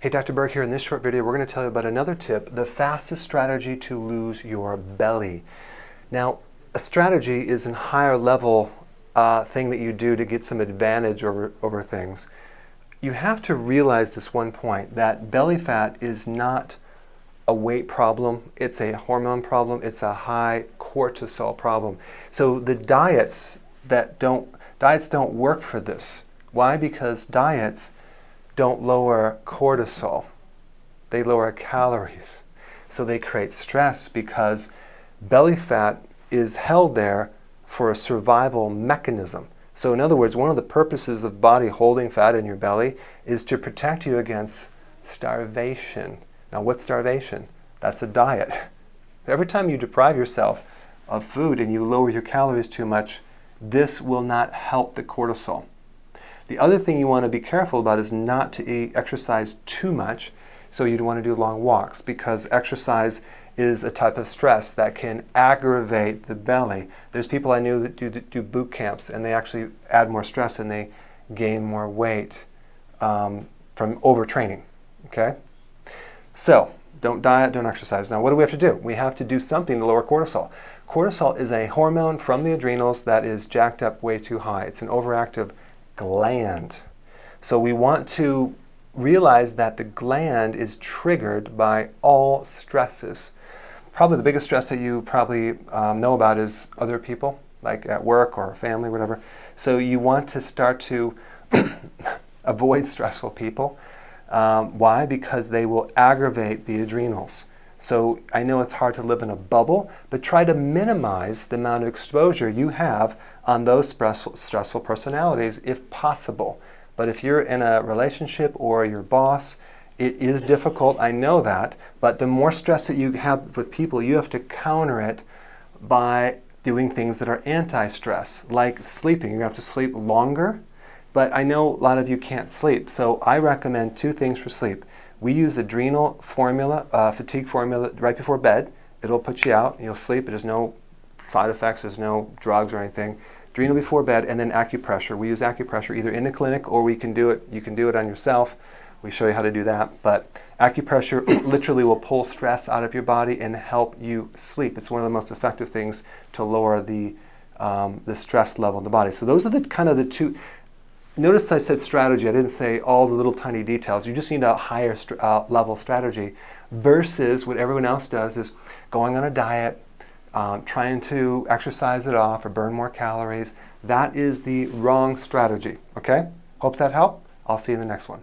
Hey, Dr. Berg here. In this short video, we're going to tell you about another tip, the fastest strategy to lose your belly. Now, a strategy is a higher level thing that you do to get some advantage over things. You have to realize this one point, that belly fat is not a weight problem, it's a hormone problem, it's a high cortisol problem. So the diets don't work for this. Why? Because diets don't lower cortisol, they lower calories. So they create stress because belly fat is held there for a survival mechanism. So in other words, one of the purposes of body holding fat in your belly is to protect you against starvation. Now what's starvation? That's a diet. Every time you deprive yourself of food and you lower your calories too much, this will not help the cortisol. The other thing you want to be careful about is not to exercise too much. So you'd want to do long walks, because exercise is a type of stress that can aggravate the belly. There's people I knew that do boot camps, and they actually add more stress and they gain more weight from overtraining. Okay? So don't diet, don't exercise. Now what do we have to do? We have to do something to lower cortisol. Cortisol is a hormone from the adrenals that is jacked up way too high. It's an overactive gland. So we want to realize that the gland is triggered by all stresses. Probably the biggest stress that you probably know about is other people, like at work or family, whatever. So you want to start to avoid stressful people. Why? Because they will aggravate the adrenals. So I know it's hard to live in a bubble, but try to minimize the amount of exposure you have on those stressful personalities if possible. But if you're in a relationship or your boss, it is difficult, I know that, but the more stress that you have with people, you have to counter it by doing things that are anti-stress, like sleeping. You have to sleep longer, but I know a lot of you can't sleep, so I recommend two things for sleep. We use Adrenal formula, fatigue formula right before bed. It'll put you out, you'll sleep, there's no side effects, there's no drugs or anything. Adrenal before bed, and then acupressure. We use acupressure either in the clinic or you can do it on yourself. We show you how to do that. But acupressure literally will pull stress out of your body and help you sleep. It's one of the most effective things to lower the stress level in the body. So those are the two. Notice I said strategy. I didn't say all the little tiny details. You just need a higher level strategy versus what everyone else does is going on a diet, trying to exercise it off or burn more calories. That is the wrong strategy. Okay? Hope that helped. I'll see you in the next one.